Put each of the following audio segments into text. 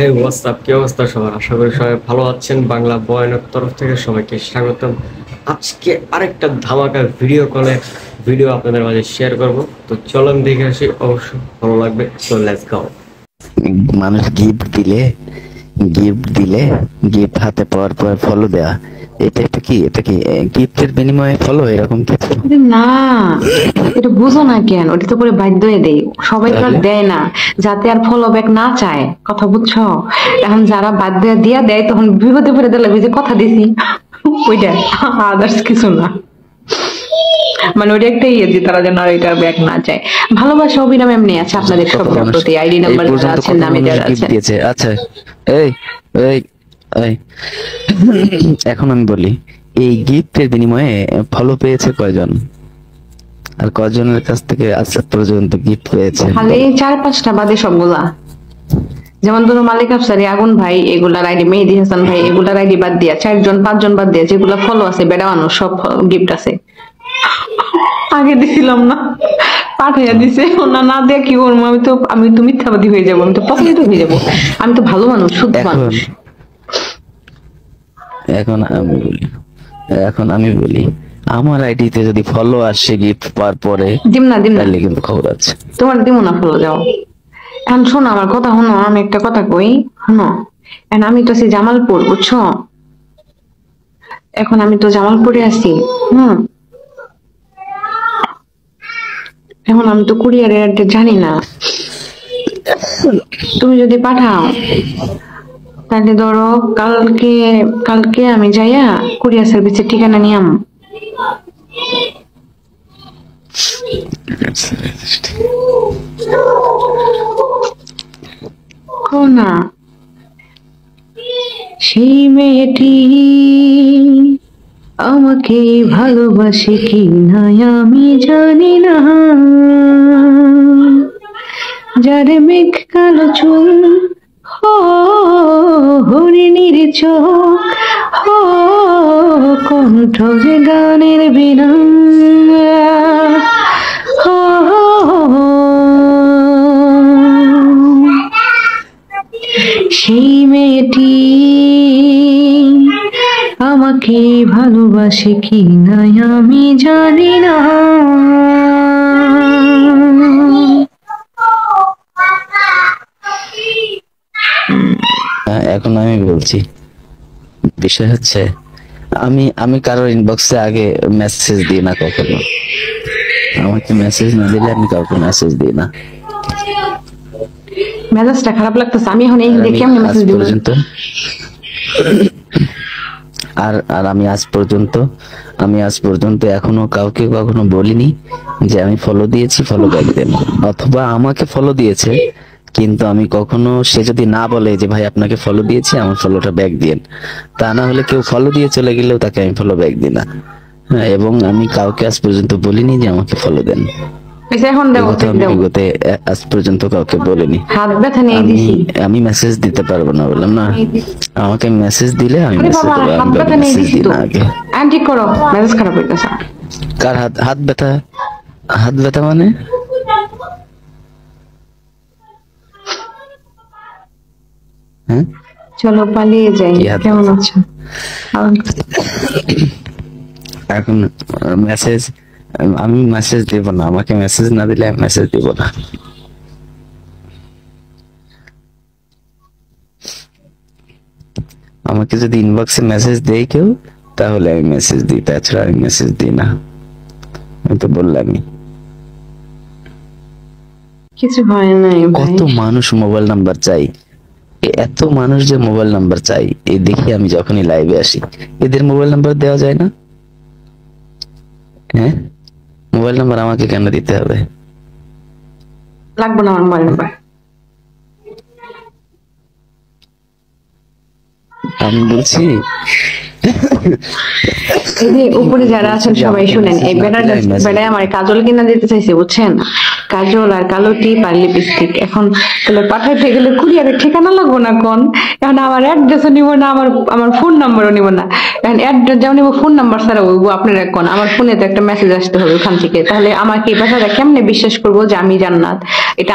হে WhatsApp, কি অবস্থা সবার? আশা করি সবাই ভালো আছেন। বাংলা বয়ানের তরফ থেকে সবাইকে স্বাগতম। আজকে আরেকটা ধামাকা ভিডিও আপনাদের মাঝে শেয়ার করব। তো চলুন দেখে আসি, অবশ্যই ভালো লাগবে। তো লেটস গো। মানুষ গিফট দিলে গিফট হাতে পাওয়ার পর ফলো দেয়া, এটা কি গিফটের বিনিময়ে ফলো, এরকম কিছু না, এটা বুঝো না কেন? ওটা তো করে বাধ্য হয়ে দেয়, সবাই তো আর দেয় না যাতে আর ফলো ব্যাক না চায়, কথা বুঝছো? এখন যারা বাধ্য হয়ে দিয়া দেয় তখন বিপদে পড়ে দিলে যে কথা দিছি ওইটা, আদার্স কিছু না। মানে ওটা একটা ইয়ে যে তারা যেন আর এটা ব্যাক না চায়। ভালোবাসা অবিরাম এমনি আছে আপনাদের সবার প্রতি, আইডি নাম্বার যারা আছেন, নামে যারা গিফট আছেন। দিয়েছে। আচ্ছা, এই এই এই এখন আমি বলি, এই গিফটের বিনিময়ে ফলো পেয়েছে কয়জন, আর কয়জনের কাছ থেকে আজ পর্যন্ত গিফট পেয়েছে? খালি 4-5টা বাদে সবগুলা। যেমন ধরো মালিক আফসারি, আগুন ভাই, এগুলার আইডি, মেহেদি হাসান ভাই, এগুলার আইডি বাদ দিয়া 4-5জন বাদ দিয়া যেগুলা ফলো আছে, বেড়া মানুষ সব গিফট আছে। আগে দিছিলাম না, পাঠাইয়া দিছে। না না দিয়া কি করবো? আমি তো মিথ্যাবাদী হয়ে যাবো, আমি তো প্রতারিত হয়ে যাবো। আমি তো ভালো মানুষ, শুদ্ধ মানুষ। এখন এখন আমি বলি আমার আইডিতে যদি ফলো আসে গিফট পাওয়ার পরে, দিম না তাহলে কিন্তু খবর আছে। তোমার দিমো না ফলো, যাও। এখন শোনো আমার কথা, শোনো, আমি একটা কথা কই, শোনো। এখন আমি তো আছি জামালপুর, বুঝছো? এখন আমি তো জামালপুরে আছি। এখন আমি তো কুরিয়ারের অ্যাড্রেস জানি না। তুমি যদি পাঠাও তাহলে ধরো কালকে কালকে আমি যাইয়া কুরিয়ার সার্ভিসের ঠিকানা নিয়াম। না, সেই মেয়েটি আমাকে ভালোবাসে কি না আমি জানি না, যারে মেঘ কালো চুল, হরিণীর চোখ, কণ্ঠ যে গানের বিনা, সেই মেয়েটি আমাকে ভালোবাসে কি না আমি জানি না। এখন আমি বলছি, বিষয় হচ্ছে আমি কারোর ইনবক্সে আগে মেসেজ দিই না কখনো। আমাকে মেসেজ না দিলে আমি কাউকে মেসেজ দিই না। মেজাজটা খারাপ লাগতেছে, আমি এখন এই দেখে আমি মেসেজ দিব পর্যন্ত। আর আর আমি আজ পর্যন্ত এখনো কাউকে কখনো বলিনি যে আমি ফলো দিয়েছি, ফলো ব্যাক দেন, অথবা আমাকে ফলো দিয়েছে কিন্তু আমি কখনো, সে যদি না বলে যে ভাই আপনাকে ফলো দিয়েছি, আমার ফলোটা ব্যাক দিয়েন, তা না হলে কেউ ফলো দিয়ে চলে গেলেও তাকে আমি ফলো ব্যাক দিই না। হ্যাঁ, এবং আমি কাউকে আজ পর্যন্ত বলিনি যে আমাকে ফলো দেন। এখন আজ পর্যন্ত কাউকে বলিনি। হাত ব্যথা নিয়ে দিছি, আমি মেসেজ দিতে পারবো না, বললাম না। আমাকে মেসেজ দিলে আমি হাত ব্যথা নিয়ে দিছি তো আন্টি করো, মেজাজ খারাপ হইতাছে। কার হাত ব্যথা? হাত ব্যথা মানে? হ্যাঁ, চলো পালিয়ে যাই। কেমন আছো? এখন আমি মেসেজ দেব না, আমাকে মেসেজ না দিলে আমি মেসেজ দেব না। আমাকে যদি ইনবক্সে মেসেজ দেয় কেউ, তাহলে আমি মেসেজ দিই, তাছাড়া আমি মেসেজ দিই না। আমি তো বললামই, কিছু হয় নাই। কত মানুষ মোবাইল নাম্বার চাই, এত মানুষ যে মোবাইল নাম্বার চাই, এই দেখি আমি যখনই লাইভে আসি, এদের মোবাইল নাম্বার দেওয়া যায় না? হ্যাঁ, মোবাইল নাম্বার আমাকে কেন দিতে হবে? লাগবে না আমার মোবাইল নাম্বার। আমি বলছি, এই যে উপরে যারা আছেন সবাই শুনেন, এই বেড়ায় আমার কাজল কিনা দিতে চাইছে, বুঝছেন? কাজল আর কালো টিপ আর লিপস্টিক। এখন তাহলে পাঠাইতে গেলে কুরিয়ারের ঠিকানা লাগবো না কোন? এখন আমার অ্যাড্রেসও নিব না, আমার ফোন নাম্বারও নিব না। এখন অ্যাড্রেস যেমন নিব, ফোন নাম্বার ছাড়া হইব আপনার এখন। আমার ফোনে তো একটা মেসেজ আসতে হবে ওখান থেকে, তাহলে আমাকে এই বাসাটা কেমনে বিশ্বাস করবো যে আমি জান্নাত, এটা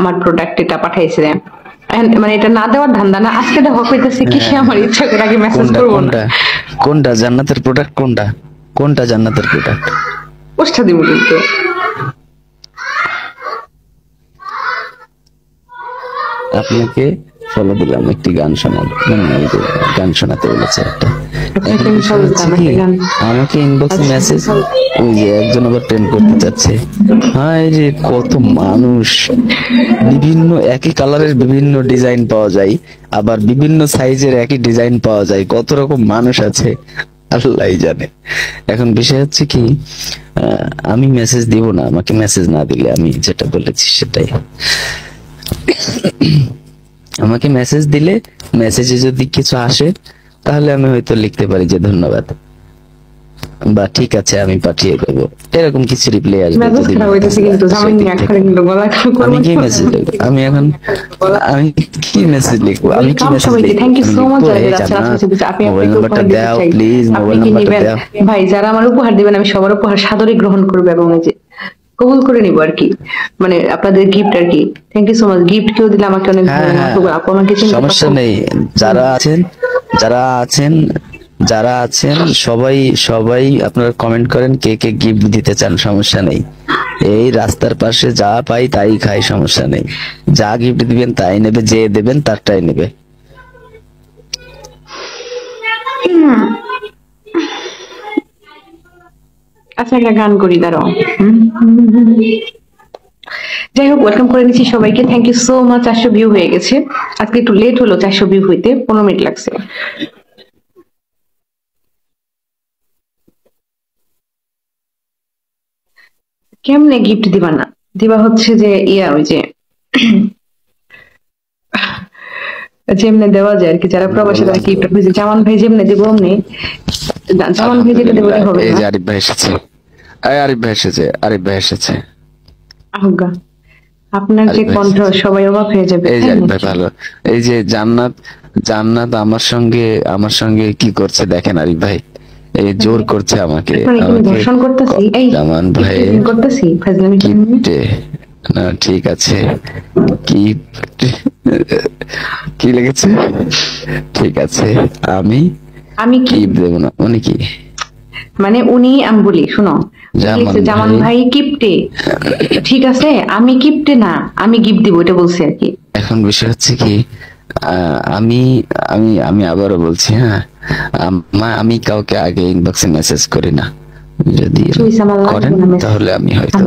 আমার প্রোডাক্ট, এটা পাঠাইছে? মানে এটা না দেওয়ার ধান্দা না, আজকে দেখো কইতেছি কি সে আমার ইচ্ছা করে আগে মেসেজ কোনটা করবো না। কোনটা কোনটা জান্নাতের প্রোডাক্ট, কোনটা কোনটা জান্নাতের প্রোডাক্ট? পোস্টটা দিব কিন্তু। আপনাকে ফলো দিলাম, একটি গান শোনাল, মানে ওই যে গান শোনাতে বলেছে একটা। আপনাকে এখন আমি বিষয় follow হচ্ছে দিলাম, কি, একটা গান। আমাকে ইনবক্সে আচ্ছা, মেসেজ, follow। ওই যে একজন আবার প্রেম করতে চাচ্ছে। হায় রে, কত মানুষ! বিভিন্ন একই কালারের বিভিন্ন ডিজাইন পাওয়া যায়, আবার বিভিন্ন সাইজের একই ডিজাইন পাওয়া যায়, কত রকম মানুষ আছে আল্লাহই জানে। এখন বিষয় হচ্ছে কি, আমি মেসেজ দিব না, আমাকে মেসেজ না দিলে, আমি যেটা বলেছি সেটাই। আমাকে মেসেজ দিলে, মেসেজে যদি কিছু আসে তাহলে আমি হয়তো লিখতে পারি যে ধন্যবাদ বা ঠিক আছে আমি পাঠিয়ে দেবো, এরকম কিছু রিপ্লাই আসবে। মেজাজ যদি খারাপ হইতেছে কিন্তু জামাই নিয়ে একবারে কিন্তু গলা খারাপ করবো আমি কি না। মেসেজ লিখবো? আমি এখন আমি কি মেসেজ লিখবো? আমি কি Welcome মেসেজ সবাইকে, লিখবো? থ্যাংক ইউ আমি সো মাচ লিখবো, যারা এই যারা আছেন জান্নাত, আশেপাশে। আপনি মোবাইল আপনাকে নাম্বারটা উপহার দিতে দাও চাই, প্লিজ, আপনি মোবাইল কি নাম্বারটা নেবেন? দাও। ভাই যারা আমার উপহার দিবেন আমি সবার উপহার সাদরে গ্রহণ করবো এবং এই যে কবুল করে নিবো আর কি, মানে আপনাদের গিফট আর কি। Thank you so much. Gift কেউ দিলে আমাকে অনেক ভালো হ্যাঁ লাগে। হ্যাঁ, আপু আমাকে চিনতে সমস্যা পারছেন? নেই। যারা আছেন, যারা আছেন, যারা আছেন সবাই সবাই আপনারা কমেন্ট করেন কে কে গিফট দিতে চান, সমস্যা নেই। এই রাস্তার পাশে যা পাই তাই খাই, সমস্যা নেই। যা গিফট দিবেন তাই নেবে, যে দেবেন তারটাই নেবে। আচ্ছা একটা গান করি, দাঁড়াও। যাই হোক, ওয়েলকাম করে নিচ্ছি সবাইকে। Thank you so much. 400 view হয়ে গেছে, আজকে একটু লেট হলো 400 ভিউ হইতে, 15 মিনিট লাগছে। কেমনে গিফট দিবা না? দিবা হচ্ছে যে ওই যে যেমনে দেওয়া যায় আর কি, যারা প্রবাসী তারা গিফট বুঝে। জামান ভাই যেমনে দিব অমনি, জামান ভাই যেটা দেবো হবে এই না। যে আরিফ ভাই এসেছে, এই আরিফ ভাই এসেছে, আরিফ ভাই এসেছে। আহ্গা, আপনার যে আরিফ ভাই কণ্ঠ এসেছে। সবাই অবাক হয়ে যাবে। এই যে তাই আরিফ ভাই নাকি? ভালো। এই যে জান্নাত, জান্নাত আমার সঙ্গে কি করছে দেখেন আরিফ ভাই, এই জোর করছে আমাকে, মানে কি আমি আমাকে ধর্ষণ করতেছি? এই জামান ভাই gifting করতেছি ফাজলামি করে? গিফটে, না ঠিক আছে, গিফট কি লেগেছে? ঠিক আছে আমি আমি কি গিফট দেবো না মানে কি? মানে উনি, আমি বলি শোনো, জামান লিখছে জামান ভাই। ভাই কিপটে, ঠিক আছে আমি কিপটে না, আমি গিফট দিব, এটা বলছে আর কি। এখন বিষয় হচ্ছে কি, আমি আমি আমি আবারও বলছি, হ্যাঁ, আমি কাউকে আগে ইনবক্সে মেসেজ করি না। যদি Please, আমার লাগবে করেন না message। তাহলে আমি হয়তো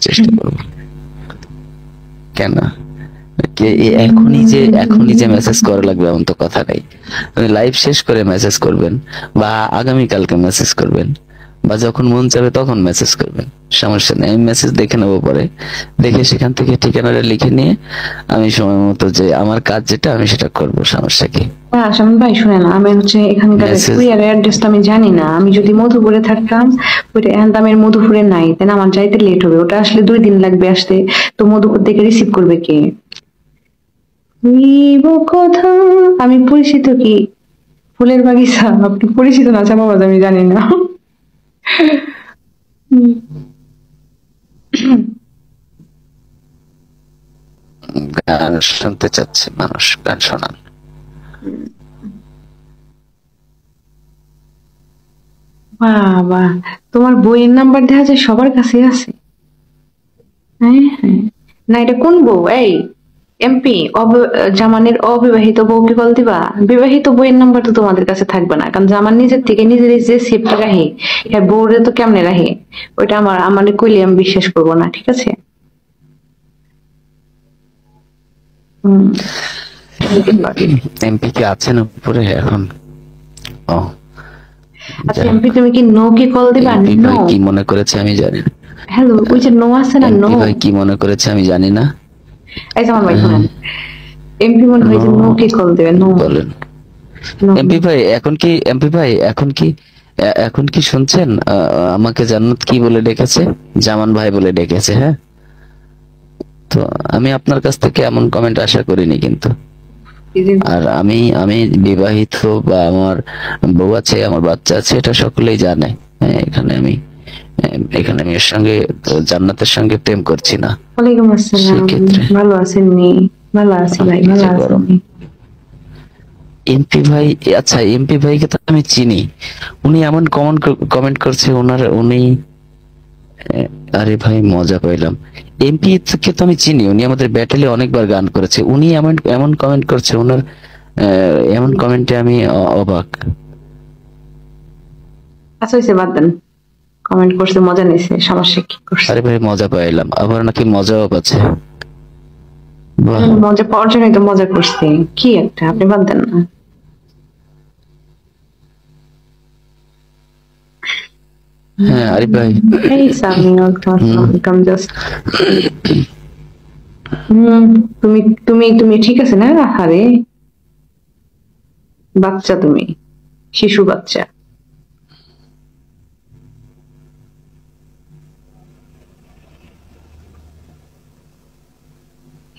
চেষ্টা করব। কেন এখনই যে মেসেজ করা লাগবে এমন তো কথা নেই। লাইভ শেষ করে মেসেজ করবেন, বা আগামী কালকে মেসেজ করবেন, বা যখন মন চাবে তখন মেসেজ করবেন, সমস্যা নেই। আমি মেসেজ দেখে নেবো, পরে দেখে সেখান থেকে ঠিকানাটা লিখে নিয়ে আমি সময় মতো যে আমার কাজ যেটা আমি সেটা করব, সমস্যা কি? হ্যাঁ শামিম ভাই শুনেন, আমি হচ্ছে এখানকার Message- কুরিয়ার অ্যাড্রেসটা আমি জানি না। আমি যদি মধুপুরে থাকতাম, ওইটা এখন তো আমি মধুপুরে নাই, তাই না? আমার যাইতে লেট হবে, ওটা আসলে 2 দিন লাগবে আসতে। তো মধুপুর থেকে রিসিভ করবে কে? নিব কথা। আমি পরিচিত কি ফুলের বাগিচা? আপনি পরিচিত না আচ্ছা বাবা, আমি জানি না। গান শুনতে চাচ্ছে মানুষ, গান শোনান। বাবা, তোমার বইয়ের নাম্বার দেখা যায় সবার কাছে আছে। হ্যাঁ হ্যাঁ, না এটা কোন বউ? এই এমপি, জামানের অবিবাহিত বউকে কল দিবা? বিবাহিত বইয়ের নাম্বার তো তোমাদের কাছে থাকবে না, কারণ জামান নিজের থেকে নিজের যে সেফটা রাখে, এর বউরে তো কেমনে রাখে? ওইটা আমার কইলে আমি বিশ্বাস করবো না, ঠিক আছে? হম। এমপি কি আছেন উপরে এখন? ও আচ্ছা এমপি, তুমি কি নো কে কল দিবা? এমপি নো, ভাই কি মনে করেছে আমি জানি না। হ্যালো, ওই যে নো আছে না, নো। এমপি ভাই কি মনে করেছে আমি জানি না। এই জামান ভাই শুনেন, এমপি মনে হয় যে নো কে কল দেবে, নো। বলেন এমপি ভাই, এখন কি শুনছেন? আমাকে জান্নাত কি বলে ডেকেছে? জামান ভাই বলে ডেকেছে, হ্যাঁ। তো আমি আপনার কাছ থেকে এমন কমেন্ট আশা করিনি কিন্তু। আর আমি বিবাহিত, বা আমার বউ আছে, আমার বাচ্চা আছে, এটা সকলেই জানে। হ্যাঁ, এখানে আমি এর সঙ্গে, জান্নাতের সঙ্গে প্রেম করছি না। ওয়ালাইকুম আসসালাম, সেক্ষেত্রে ভালো আছেন নি? ভালো আছি ভাই, ভালো আছি গরম। আমি। এমপি ভাই, আচ্ছা এমপি ভাইকে তো আমি চিনি, উনি এমন কমেন্ট করছে উনি আরে ভাই মজা পাইলাম। এমপি কে তো আমি চিনি, উনি আমাদের ব্যাটেলে অনেকবার গান করেছে, উনি এমন এমন কমেন্ট করছে, ওনার এমন কমেন্টে আমি অবাক। আচ্ছা হয়েছে, বাদ দেন। কমেন্ট করছে, মজা নিছে, সমস্যা কি করছে? আরে ভাই মজা পাইলাম, আবার নাকি মজাও পাচ্ছে। বাহ। মজা পাওয়ার জন্যই তো মজা করছি, কি একটা, আপনি বাদ দেন না। হ্যাঁ আরিফ ভাই, এই সামি, ওয়েলকাম জাস্ট। তুমি তুমি তুমি ঠিক আছে না? আরে বাচ্চা, তুমি শিশু বাচ্চা।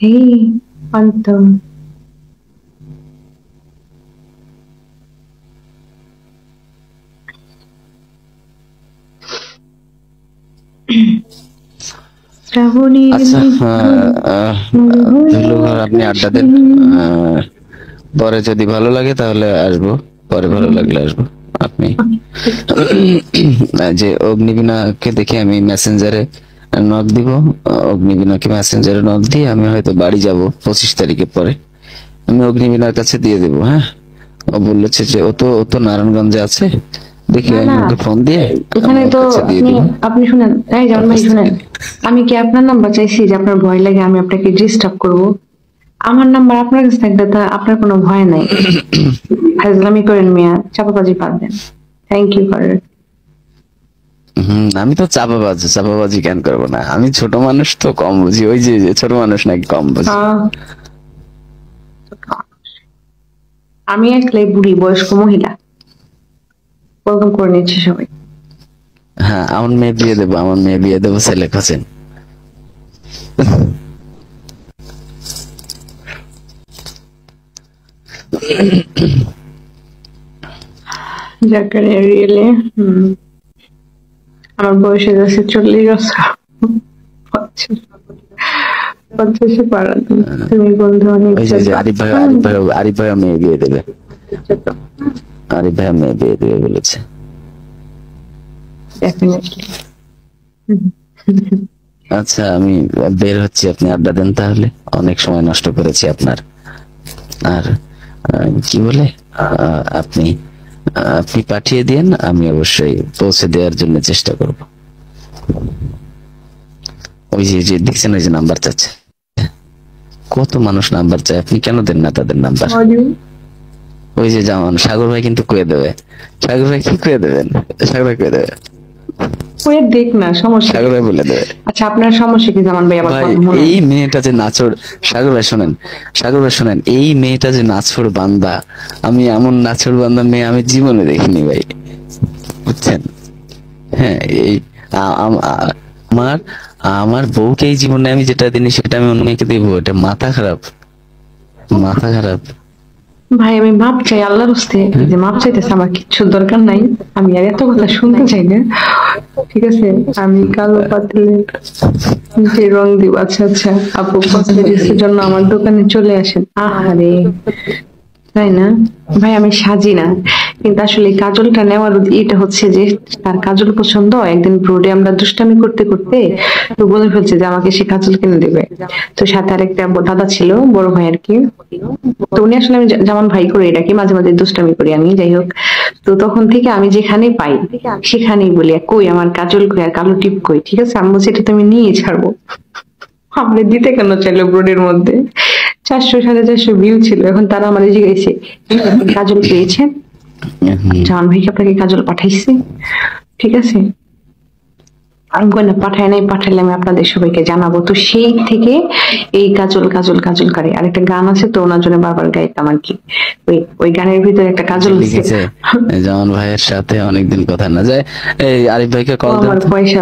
হেই পান্ত, শ্রাবণী। আচ্ছা ধুলো ঘর আপনি আড্ডা দেন, পরে যদি ভালো লাগে তাহলে আসবো, পরে ভালো লাগলে আসবো। আপনি যে অগ্নিবীণাকে দেখে আমি মেসেঞ্জারে নক দিব, অগ্নিবীণাকে মেসেঞ্জারে নক দিয়ে আমি হয়তো বাড়ি যাব 25 তারিখের পরে, আমি অগ্নিবীণার কাছে দিয়ে দেবো। হ্যাঁ, ও বলেছে যে ও তো নারায়ণগঞ্জে আছে, দেখি না, আমি না, ওকে ফোন দিয়ে এখানে আমার তো কাছে দিয়ে আপনি দিব। আপনি শুনেন, এই যেমন ভাই শুনেন, আমি কি আপনার নাম্বার চাইছি যে আপনার ভয় লাগে আমি আপনাকে ডিস্টার্ব করব? আমার নাম্বার আপনার কাছে থাকলে তা আপনার কোনো ভয় নাই। ফাজলামি করেন মিয়া, চাপাবাজি বাদ দেন। Thank you for it. আমি তো চাপাবাজি কেন করবো না, আমি ছোট মানুষ তো কম বুঝি, ওই যে ছোট মানুষ নাকি কম বুঝি। আমি একলাই বুড়ি বয়স্ক মহিলা, ওয়েলকাম করে নিচ্ছি সবাই। হ্যাঁ আমার মেয়ে বিয়ে দেবো, আমার মেয়ে বিয়ে দেবো ছেলে খোঁজেন। জাকারিয়া রিয়েলি, আমার বয়স হয়ে যাচ্ছে 40 বছর। 50 পারা তুমি বন্ধু অনেক ওই যে আরিফ ভাই মেয়ে বিয়ে দেবে, আরিফ ভাই মেয়ে বিয়ে দেবে বলেছে। ডেফিনেটলি। আচ্ছা আমি বের হচ্ছি, আপনি আড্ডা দেন তাহলে, অনেক সময় নষ্ট করেছি আপনার। আর কি বলে আপনি আপনি পাঠিয়ে দিন, আমি অবশ্যই পৌঁছে দেওয়ার জন্য চেষ্টা করব। ওই যে দেখছেন, ওই যে নাম্বার চাচ্ছে, কত মানুষ নাম্বার চায়, আপনি কেন দেন না তাদের নাম্বার? ওই যে যেমন সাগর ভাই কিন্তু কয়ে দেবে, সাগর ভাই কি কয়ে দেবেন, সাগর ভাই কয়ে দেবে, ওই দেখ না, সমস্যা সাগর ভাই বলে দেবে। আচ্ছা আপনার সমস্যা কি জামান ভাই? আবার ভাই কথা বলেন। এই মেয়েটা যে নাচড়, সাগর ভাই শোনেন, এই মেয়েটা যে নাচড় বান্দা, আমি এমন নাচড় বান্দা মেয়ে আমি জীবনে দেখিনি ভাই, বুঝছেন? হ্যাঁ এই আমার আমার বউকে এই জীবনে আমি যেটা দিনি সেটা আমি অন্য মেয়েকে দিব, এটা মাথা খারাপ, মাথা খারাপ। ভাই আমি মাপ চাই আল্লাহর হস্তে, এই যে মাপ চাইতেছে, আমার কিচ্ছু দরকার নাই, আমি আর এত কথা শুনতে চাই না, ঠিক আছে? আমি কালো পাতলে যে রং দিব। আচ্ছা আচ্ছা আপু, কসমেটিক্সের জন্য আমার দোকানে চলে আসেন। আহারে, তাই না ভাই? আমি সাজি না, কিন্তু আসলে এই কাজলটা নেওয়ার এটা হচ্ছে যে তার কাজল পছন্দ। একদিন রোডে আমরা দুষ্টামি করতে করতে তো বলে ফেলছে যে আমাকে সে কাজল কিনে দেবে। তো সাথে আরেকটা দাদা ছিল, বড় ভাই আর কি, তো উনি আসলে আমি যেমন ভাই করে ডাকি, মাঝে মাঝে দুষ্টামি করি আমি, যাই হোক। তো তখন থেকে আমি যেখানে পাই সেখানেই বলি কই আমার কাজল কই আর কালো টিপ কই, ঠিক আছে? আমি বলছি এটা তুমি নিয়ে ছাড়বো। আপনি দিতে কেন চাইলো ব্রোডের মধ্যে? 400 450 ভিউ ছিল, এখন তারা আমার জিজ্ঞাসা কাজল পেয়েছেন, জাহান ভাই কি আপনাকে কাজল পাঠাইছে? ঠিক আছে, আমি কই না পাঠায় নাই, পাঠাইলে আমি আপনাদের সবাইকে জানাবো। তো সেই থেকে এই কাজল কাজল কাজল করে আরেকটা গান আছে, তো ওনার জন্য বারবার গাইতাম আর কি। ওই গানের ভিতরে একটা কাজল লিখেছে জামান ভাইয়ের সাথে অনেকদিন কথা না যায়, এই আরিফ ভাইকে কল আমার দেন। পয়সা